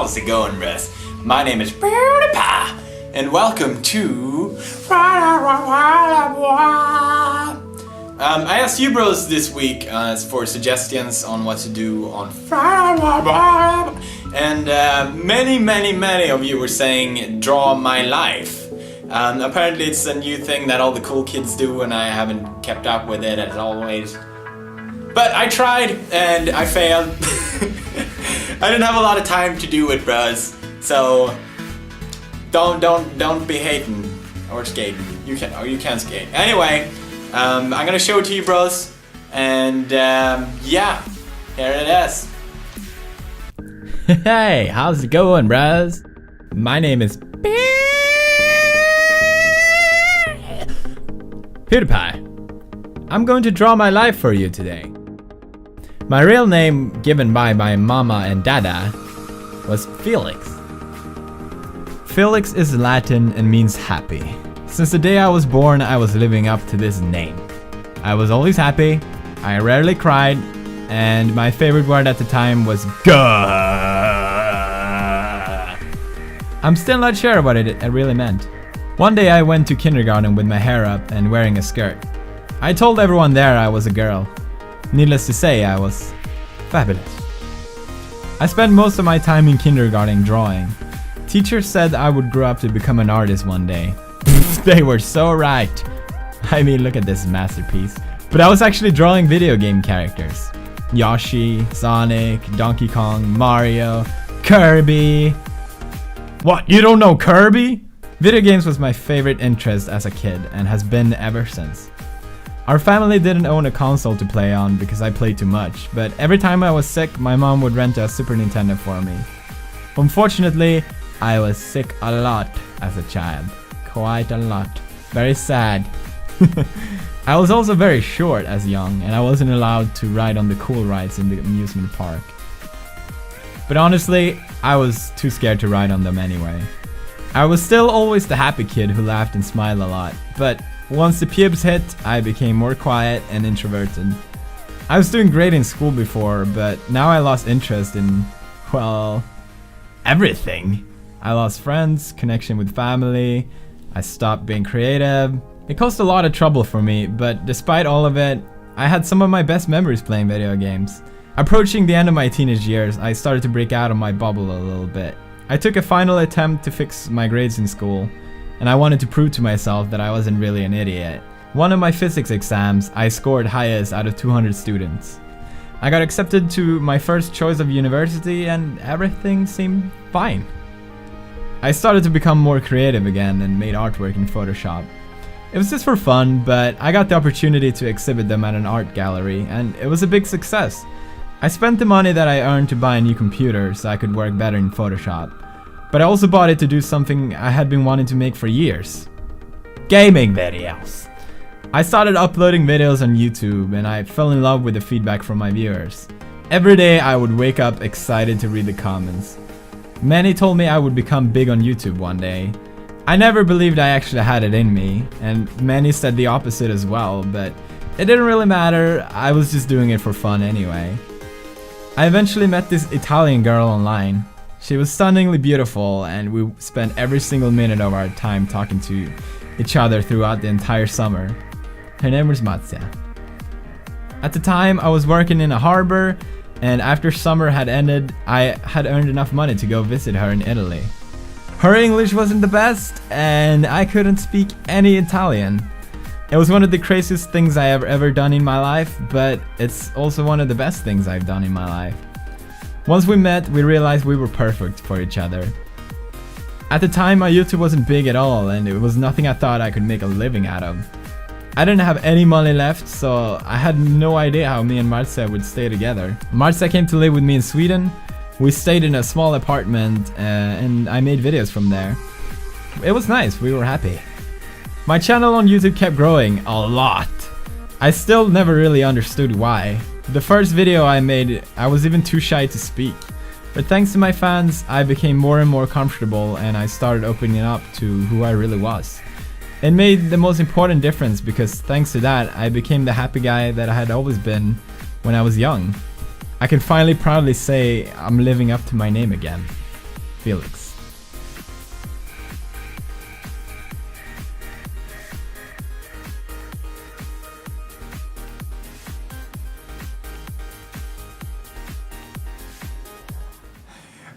How's it going, Russ? My name is PewDiePie, and welcome to... I asked you bros this week for suggestions on what to do on and many of you were saying draw my life. Apparently it's a new thing that all the cool kids do and I haven't kept up with it as always. But I tried and I failed. I didn't have a lot of time to do it, bros. So don't be hating or skating. You can skate. Anyway, I'm gonna show it to you, bros. And yeah, here it is. Hey, how's it going, bros? My name is PewDiePie. I'm going to draw my life for you today. My real name, given by my mama and dada, was Felix. Felix is Latin and means happy. Since the day I was born, I was living up to this name. I was always happy, I rarely cried, and my favorite word at the time was "gah." I'm still not sure what it really meant. One day I went to kindergarten with my hair up and wearing a skirt. I told everyone there I was a girl. Needless to say, I was fabulous. I spent most of my time in kindergarten drawing. Teachers said I would grow up to become an artist one day. They were so right. I mean, look at this masterpiece. But I was actually drawing video game characters. Yoshi, Sonic, Donkey Kong, Mario, Kirby. What, you don't know Kirby? Video games was my favorite interest as a kid and has been ever since. Our family didn't own a console to play on because I played too much, but every time I was sick, my mom would rent a Super Nintendo for me. Unfortunately, I was sick a lot as a child. Quite a lot. Very sad. I was also very short as young, and I wasn't allowed to ride on the cool rides in the amusement park. But honestly, I was too scared to ride on them anyway. I was still always the happy kid who laughed and smiled a lot, but once the pubes hit, I became more quiet and introverted. I was doing great in school before, but now I lost interest in, well, everything. I lost friends, connection with family, I stopped being creative. It caused a lot of trouble for me, but despite all of it, I had some of my best memories playing video games. Approaching the end of my teenage years, I started to break out of my bubble a little bit. I took a final attempt to fix my grades in school, and I wanted to prove to myself that I wasn't really an idiot. One of my physics exams, I scored highest out of 200 students. I got accepted to my first choice of university and everything seemed fine. I started to become more creative again and made artwork in Photoshop. It was just for fun, but I got the opportunity to exhibit them at an art gallery and it was a big success. I spent the money that I earned to buy a new computer so I could work better in Photoshop. But I also bought it to do something I had been wanting to make for years. Gaming videos. I started uploading videos on YouTube and I fell in love with the feedback from my viewers. Every day I would wake up excited to read the comments. Many told me I would become big on YouTube one day. I never believed I actually had it in me, and many said the opposite as well, but it didn't really matter, I was just doing it for fun anyway. I eventually met this Italian girl online. She was stunningly beautiful and we spent every single minute of our time talking to each other throughout the entire summer. Her name was Marzia. At the time I was working in a harbor and after summer had ended I had earned enough money to go visit her in Italy. Her English wasn't the best and I couldn't speak any Italian. It was one of the craziest things I have ever done in my life, but it's also one of the best things I've done in my life. Once we met, we realized we were perfect for each other. At the time, my YouTube wasn't big at all, and it was nothing I thought I could make a living out of. I didn't have any money left, so I had no idea how me and Marzia would stay together. Marzia came to live with me in Sweden. We stayed in a small apartment, and I made videos from there. It was nice, we were happy. My channel on YouTube kept growing a lot. I still never really understood why. The first video I made, I was even too shy to speak. But thanks to my fans, I became more and more comfortable and I started opening up to who I really was. It made the most important difference because thanks to that, I became the happy guy that I had always been when I was young. I can finally proudly say I'm living up to my name again. Felix.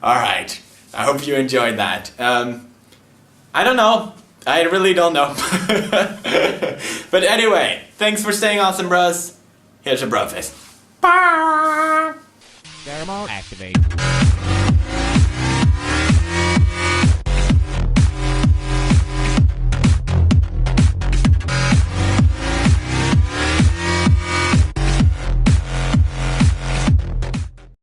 Alright, I hope you enjoyed that. I don't know. I really don't know. But anyway, thanks for staying awesome, bros. Here's your bro face. Thermal activate.